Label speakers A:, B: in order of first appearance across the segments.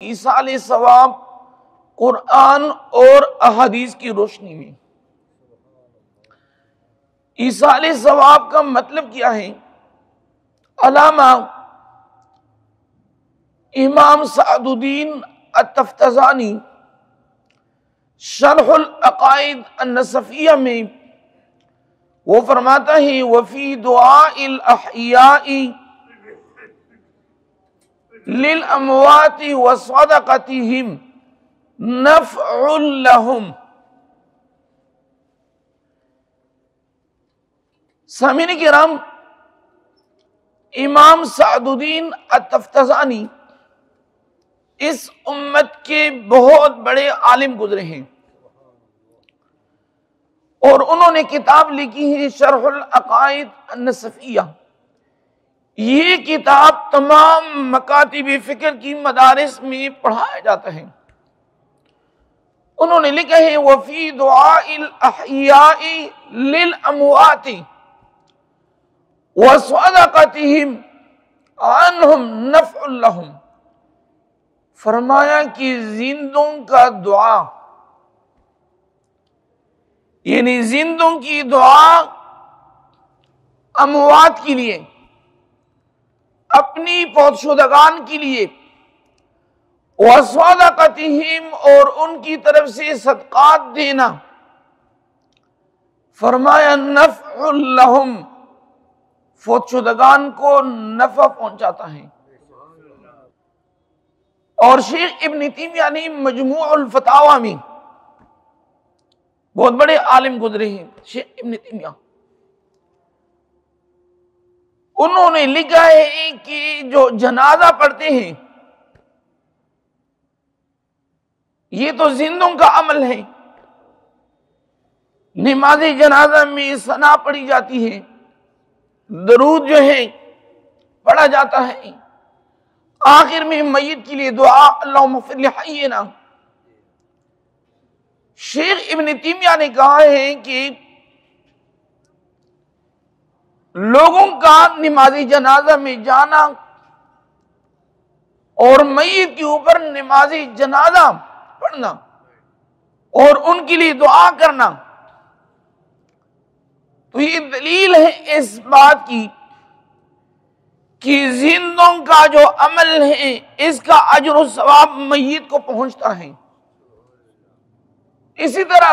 A: ایصال ثواب قرآن اور احادیث کی روشنی میں۔ ایصال ثواب کا مطلب کیا ہے؟ علامہ امام سعد الدین التفتزانی شرح العقائد النصفیہ میں وہ فرماتا ہے وفی دعاء الاحیاء للاموات وصدقتهم نفع لهم۔ سامعین کرام، امام سعد الدین التفتزانی اس امت کے بہت بڑے عالم گزرے ہیں، اور انہوں نے کتاب لکھی ہے شرح العقائد النصفیہ۔ یہ کتاب تمام مکاتب فکر کی مدارس میں پڑھایا جاتا ہے۔ انہوں نے لکھا ہے وفی دعاء الاحیاء للاموات وصدقتهم عنہم نفع لهم۔ فرمایا کہ زندوں کا دعا، یعنی زندوں کی دعا اموات کے لیے، اپنی فوت شدگان کے لیے، وصدقتهم اور ان کی طرف سے صدقات دینا، فرمایا نفع لهم، فوت شدگان کو نفع پہنچاتا ہے۔ اور شیخ ابن تیمیہ نے مجموع الفتاوی میں، بہت بڑے عالم گزرے ہیں شیخ ابن تیمیہ، انہوں نے لکھا ہے کہ جو جنازہ پڑھتے ہیں یہ تو زندوں کا عمل ہے۔ نماز جنازہ میں ثنا پڑھی جاتی ہے، درود جو ہے پڑھا جاتا ہے، آخر میں میت کے لیے دعا اللہم اغفر لحینا۔ شیخ ابن تیمیہ نے کہا ہے کہ لوگوں کا نماز جنازہ میں جانا اور میت کے اوپر نماز جنازہ پڑھنا اور ان کے لیے دعا کرنا، تو یہ دلیل ہے اس بات کی کہ زندوں کا جو عمل ہے اس کا اجر و ثواب میت کو پہنچتا ہے۔ اسی طرح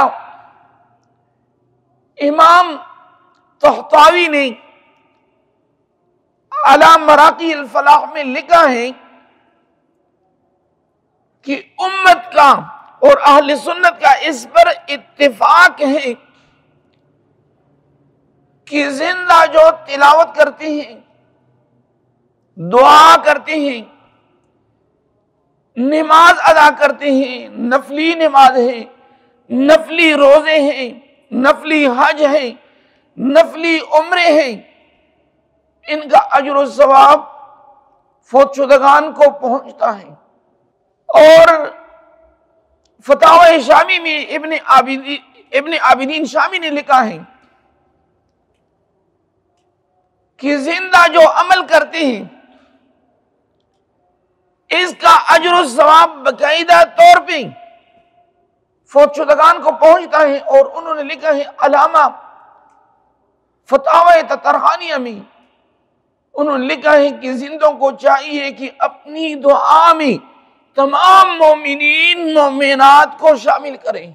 A: امام طحطاوی نے علی مراقی الفلاح میں لکھا ہے کہ امت کا اور اہل سنت کا اس پر اتفاق ہے کہ زندہ جو تلاوت کرتے ہیں، دعا کرتے ہیں، نماز ادا کرتے ہیں، نفلی نماز ہے، نفلی روزے ہیں، نفلی حج ہیں، نفلی عمرے ہیں، ان کا اجر و ثواب فوت شدگان کو پہنچتا ہے۔ اور فتاوی شامی میں ابن عابدین شامی نے لکھا ہے کہ زندہ جو عمل کرتے ہیں اس کا اجر و ثواب باقاعدہ طور پہ فوت شدگان کو پہنچتا ہے۔ اور انہوں نے لکھا ہے علامہ فتاوی تطرخانیہ میں، انہوں نے لکھا ہے کہ زندوں کو چاہیے کہ اپنی دعا میں تمام مومنین مومنات کو شامل کریں،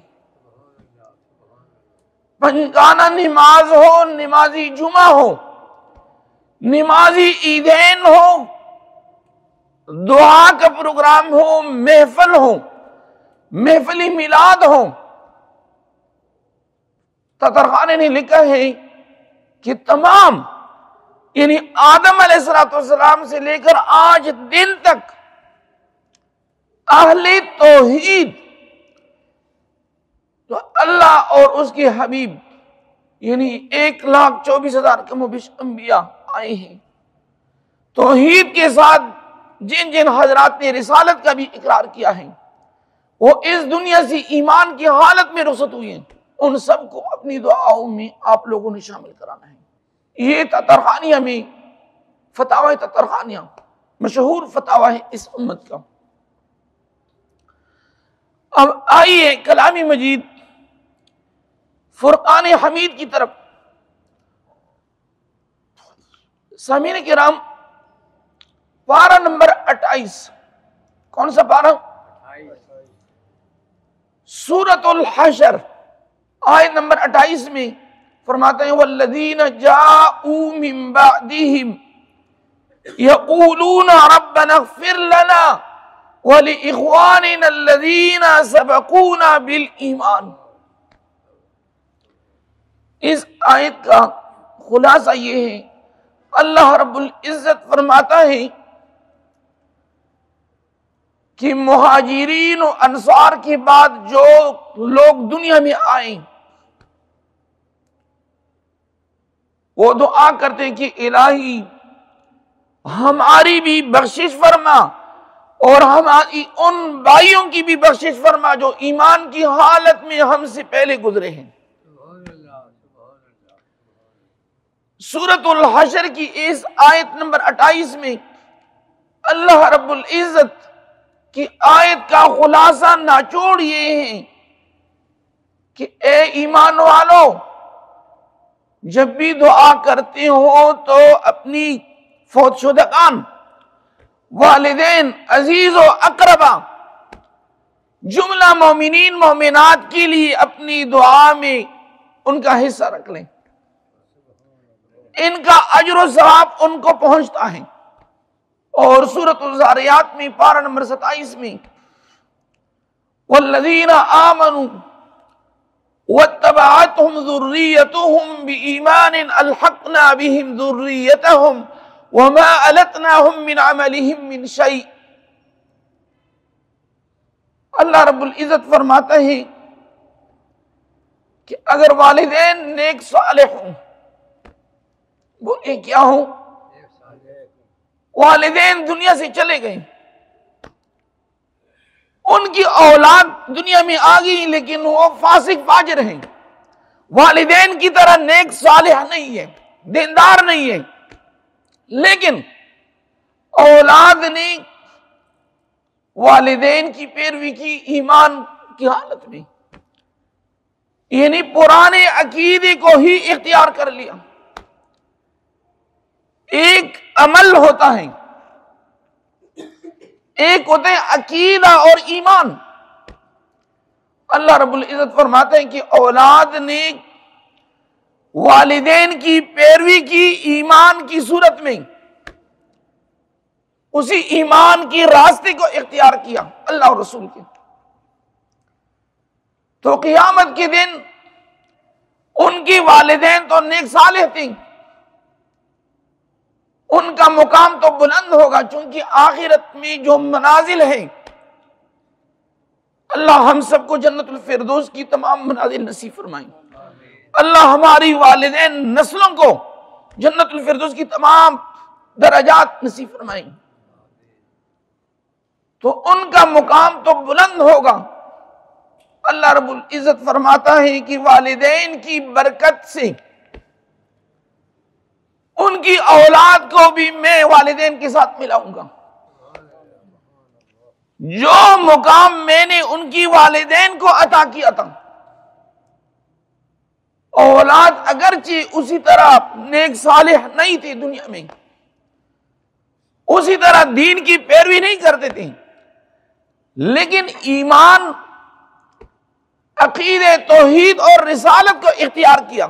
A: پنجگانہ نماز ہو، نمازی جمعہ ہو، نمازی عیدین ہو، دعا کا پروگرام ہو، محفل ہو، محفلی میلاد ہو۔ تطرخانے نے لکھا ہے کہ تمام، یعنی آدم علیہ السلام سے لے کر آج دن تک اہل توحید تو اللہ اور اس کے حبیب، یعنی 1,24,000 کم و بیش انبیاء آئے ہیں، توحید کے ساتھ جن جن حضرات نے رسالت کا بھی اقرار کیا ہے وہ اس دنیا سے ایمان کی حالت میں رخصت ہوئے ہیں، ان سب کو اپنی دعاؤں میں آپ لوگوں نے شامل کرانا ہے۔ یہ تطرخانیہ میں فتاوی تطرخانیہ مشہور فتاوی ہے اس امت کا۔ اب آئیے کلام مجید فرقان حمید کی طرف۔ سامعین کرام، پارہ نمبر 28، کون سا پارہ؟ سورۃ الحشر، آیت نمبر 28 میں فرماتے ہیں والذین جاءوا من بعدہم یقولون ربنا اغفر لنا ولإخواننا الذین سبقونا بالایمان۔ اس آیت کا خلاصہ یہ ہے، اللہ رب العزت فرماتا ہے کہ مہاجرین و انصار کے بعد جو لوگ دنیا میں آئیں وہ دعا کرتے ہیں کہ الہی ہماری بھی بخشش فرما اور ہماری ان بھائیوں کی بھی بخشش فرما جو ایمان کی حالت میں ہم سے پہلے گزرے ہیں۔ سورۃ الحشر کی اس آیت نمبر 28 میں اللہ رب العزت کی آیت کا خلاصہ نچوڑ یہ ہے کہ اے ایمان والو، جب بھی دعا کرتے ہو تو اپنی فوت شدگان، والدین، عزیز و اقربا، جملہ مومنین مومنات کے لیے اپنی دعا میں ان کا حصہ رکھ لیں، ان کا اجر و ثواب ان کو پہنچتا ہے۔ اور سورۃ الزاریات میں پارہ نمبر 27 میں والذین آمنوا واتبعتهم ذریتهم بإیمان الحقنا بهم ذریتهم وما ألتناهم من عملهم من شیء۔ اللہ رب العزت فرماتا ہے کہ اگر والدین نیک صالح ہوں، بولئے کیا ہوں؟ والدین دنیا سے چلے گئے، ان کی اولاد دنیا میں آ گئی لیکن وہ فاسق فاجر ہیں، والدین کی طرح نیک صالح نہیں ہے، دیندار نہیں ہے، لیکن اولاد نے والدین کی پیروی کی ایمان کی حالت میں، یعنی پرانے عقیدے کو ہی اختیار کر لیا۔ ایک عمل ہوتا ہے، ایک ہوتے ہیں عقیدہ اور ایمان۔ اللہ رب العزت فرماتے ہیں کہ اولاد نے والدین کی پیروی کی ایمان کی صورت میں، اسی ایمان کی راستے کو اختیار کیا اللہ اور رسول کے، تو قیامت کے دن ان کی والدین تو نیک صالح تھیں، ان کا مقام تو بلند ہوگا، چونکہ آخرت میں جو منازل ہیں، اللہ ہم سب کو جنت الفردوس کی تمام منازل نصیب فرمائیں، اللہ ہماری والدین نسلوں کو جنت الفردوس کی تمام درجات نصیب فرمائیں، تو ان کا مقام تو بلند ہوگا۔ اللہ رب العزت فرماتا ہے کہ والدین کی برکت سے ان کی اولاد کو بھی میں والدین کے ساتھ ملاؤں گا، جو مقام میں نے ان کی والدین کو عطا کیا تھا، اولاد اگرچہ اسی طرح نیک صالح نہیں تھی دنیا میں، اسی طرح دین کی پیروی نہیں کرتے تھے، لیکن ایمان، عقیدے، توحید اور رسالت کو اختیار کیا،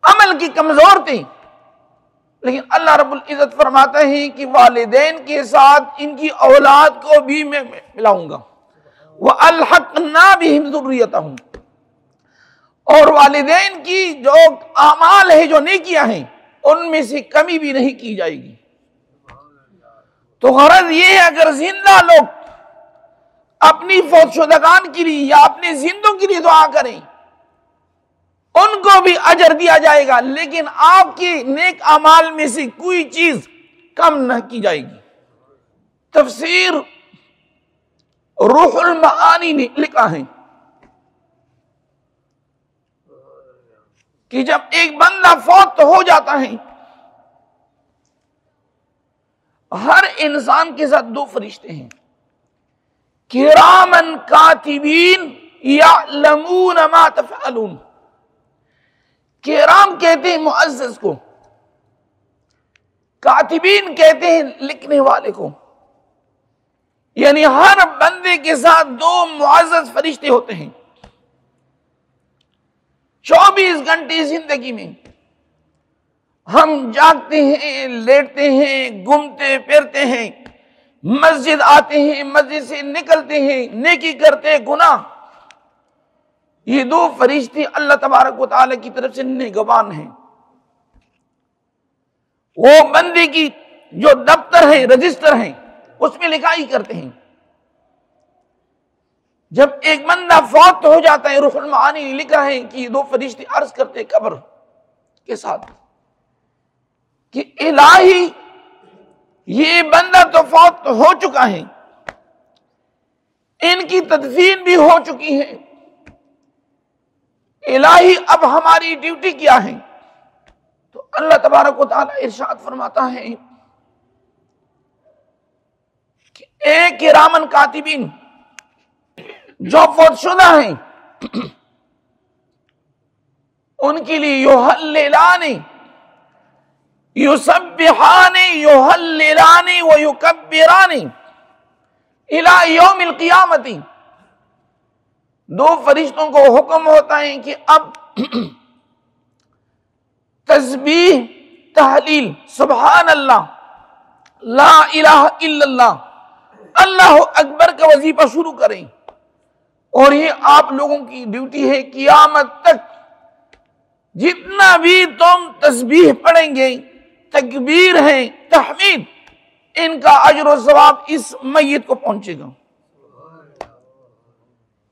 A: عمل کی کمزور تھی، لیکن اللہ رب العزت فرماتے ہیں کہ والدین کے ساتھ ان کی اولاد کو بھی میں ملاؤں گا، وَأَلْحَقْنَا بِهِمْ ذُرِّيَّتَهُمْ، اور والدین کی جو اعمال ہے، جو نیکیاں ہیں، ان میں سے کمی بھی نہیں کی جائے گی۔ تو غرض یہ ہے اگر زندہ لوگ اپنی فوت شدگان کے لیے یا اپنے زندوں کے لیے دعا کریں، ان کو بھی اجر دیا جائے گا، لیکن آپ کی نیک اعمال میں سے کوئی چیز کم نہ کی جائے گی۔ تفسیر روح المعانی نے لکھا ہے کہ جب ایک بندہ فوت ہو جاتا ہے، ہر انسان کے ساتھ دو فرشتے ہیں، کرامن کاتبین یعلمون ما تفعلون. کرام کہتے ہیں معزز کو، کاتبین کہتے ہیں لکھنے والے کو. یعنی ہر بندے کے ساتھ دو معزز فرشتے ہوتے ہیں. 24 گھنٹے زندگی میں ہم جاگتے ہیں، لیٹتے ہیں، گھومتے پھرتے ہیں، مسجد آتے ہیں، مسجد سے نکلتے ہیں، نیکی کرتے، گناہ. یہ دو فرشتے اللہ تبارک و تعالی کی طرف سے نگہبان ہیں. وہ بندے کی جو دفتر ہے، رجسٹر ہیں، اس میں لکھائی کرتے ہیں. جب ایک بندہ فوت ہو جاتا ہے، روح المعانی نے لکھا ہے کہ دو فرشتے عرض کرتے قبر کے ساتھ کہ الہی یہ بندہ تو فوت ہو چکا ہے، ان کی تدفین بھی ہو چکی ہے، الہی اب ہماری ڈیوٹی کیا ہے؟ تو اللہ تبارک و تعالی ارشاد فرماتا ہے کہ اے کرامن کاتبین، جو فوت شدہ ہیں ان کے لیے یحللان یسبحان یحللان ویکبران الی یوم القیامت. دو فرشتوں کو حکم ہوتا ہے کہ اب تسبیح، تحلیل، سبحان اللہ، لا الہ الا اللہ، اللہ اکبر کا وظیفہ شروع کریں. اور یہ آپ لوگوں کی ڈیوٹی ہے، قیامت تک جتنا بھی تم تسبیح پڑھیں گے، تکبیر ہے، تحمید، ان کا اجر و ثواب اس میت کو پہنچے گا.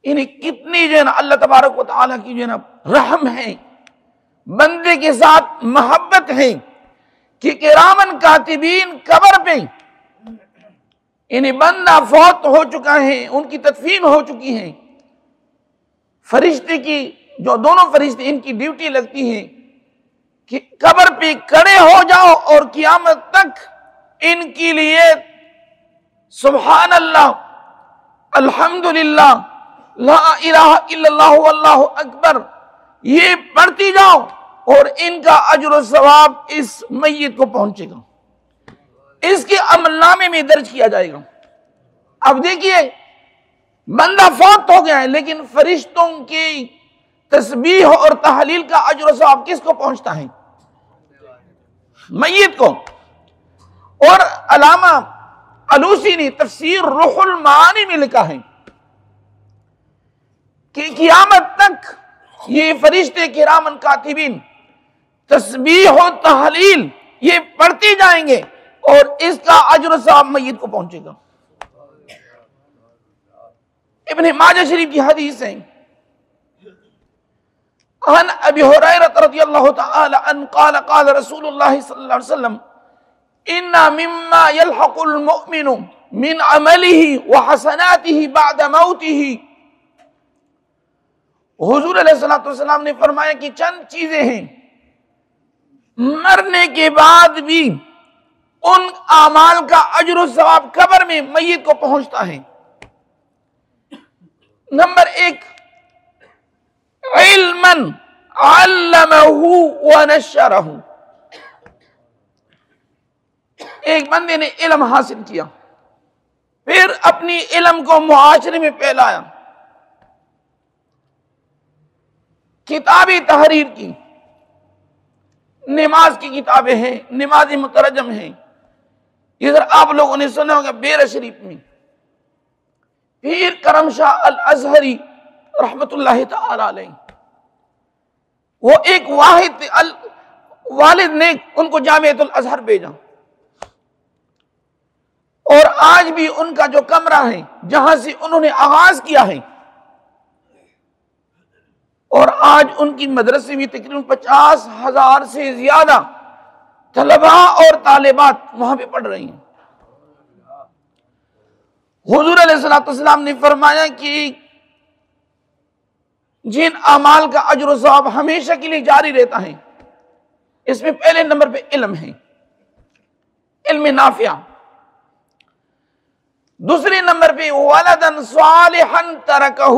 A: یعنی کتنی جو ہے نا اللہ تبارک و تعالیٰ کی جو ہے نا رحم ہے، بندے کے ساتھ محبت ہے کہ کرامن کاتبین قبر پہ، یعنی بندہ فوت ہو چکا ہے، ان کی تدفین ہو چکی ہے، فرشتے کی جو دونوں فرشتے ان کی ڈیوٹی لگتی ہے کہ قبر پہ کھڑے ہو جاؤ اور قیامت تک ان کے لیے سبحان اللہ، الحمدللہ، لا الہ الا اللہ واللہ اکبر یہ پڑھتی جاؤ اور ان کا اجر و ثواب اس میت کو پہنچے گا، اس کے عمل نامے میں درج کیا جائے گا. اب دیکھیے بندہ فوت ہو گیا ہے، لیکن فرشتوں کی تسبیح اور تحلیل کا اجر و ثواب کس کو پہنچتا ہے؟ میت کو. اور علامہ الوسی نے تفسیر روح المعانی میں لکھا ہے کہ قیامت تک یہ فرشتے کرامن کاتبین تسبیح و تحلیل یہ پڑھتے جائیں گے اور اس کا اجر و ثواب میت کو پہنچے گا. ابن ماجہ شریف کی حدیث ہے، عن ابی ہریرہ رضی اللہ تعالی عنہ قال قال رسول اللہ صلی اللہ علیہ وسلم ان مما يلحق المؤمن من عمله وحسناته بعد موته. حضور علیہ السلام نے فرمایا کہ چند چیزیں ہیں مرنے کے بعد بھی ان اعمال کا اجر و ثواب قبر میں میت کو پہنچتا ہے. نمبر 1، علما علمہ ونشرہ. ایک بندے نے علم حاصل کیا، پھر اپنی علم کو معاشرے میں پھیلایا، کتابیں تحریر کی، نماز کی کتابیں ہیں، نماز مترجم ہیں. ادھر آپ لوگوں نے سنا ہوگا بیر شریف میں پیر کرم شاہ الازہری رحمت اللہ تعالی علیہ، وہ ایک واحد والد نے ان کو جامعۃ الازہر بھیجا، اور آج بھی ان کا جو کمرہ ہے جہاں سے انہوں نے آغاز کیا ہے، اور آج ان کی مدرسے میں تقریباً 50,000 سے زیادہ طلباء اور طالبات وہاں پہ پڑھ رہی ہیں. حضور علیہ السلام نے فرمایا کہ جن اعمال کا اجر و ثواب ہمیشہ کے لیے جاری رہتا ہے، اس میں پہلے نمبر پہ علم ہے، علم نافع. دوسرے نمبر پہ ولدن صالحا ترکہ،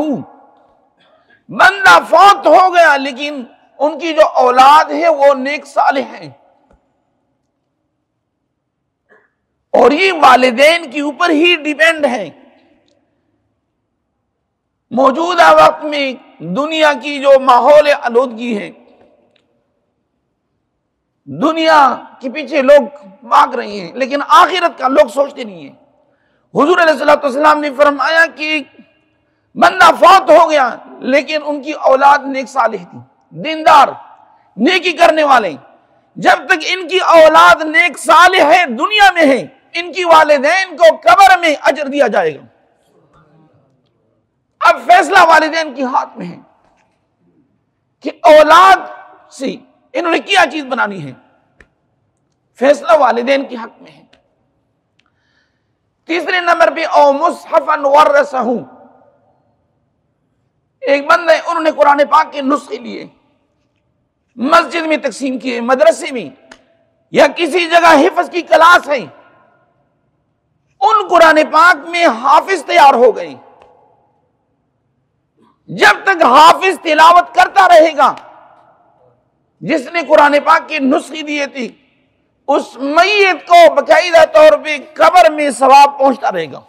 A: بندہ فوت ہو گیا لیکن ان کی جو اولاد ہے وہ نیک صالح ہیں، اور یہ والدین کے اوپر ہی ڈیپینڈ ہے۔ موجودہ وقت میں دنیا کی جو ماحول آلودگی ہے، دنیا کے پیچھے لوگ بھاگ رہے ہیں لیکن آخرت کا لوگ سوچتے نہیں ہیں۔ حضور علیہ الصلوۃ والسلام نے فرمایا کہ بندہ فوت ہو گیا لیکن ان کی اولاد نیک صالح تھی، دیندار، نیکی کرنے والے، جب تک ان کی اولاد نیک صالح ہے، دنیا میں ہے، ان کی والدین کو قبر میں اجر دیا جائے گا۔ اب فیصلہ والدین کے ہاتھ میں ہے کہ اولاد سے انہوں نے کیا چیز بنانی ہے، فیصلہ والدین کے حق میں ہے۔ تیسرے نمبر پہ او مصحفا ورثہ، ایک بندہ ہے، انہوں نے قرآن پاک کے نسخے لیے، مسجد میں تقسیم کیے، مدرسے میں یا کسی جگہ حفظ کی کلاس ہے، ان قرآن پاک میں حافظ تیار ہو گئے۔ جب تک حافظ تلاوت کرتا رہے گا، جس نے قرآن پاک کے نسخے دیے تھے، اس میت کو باقاعدہ طور پہ قبر میں ثواب پہنچتا رہے گا۔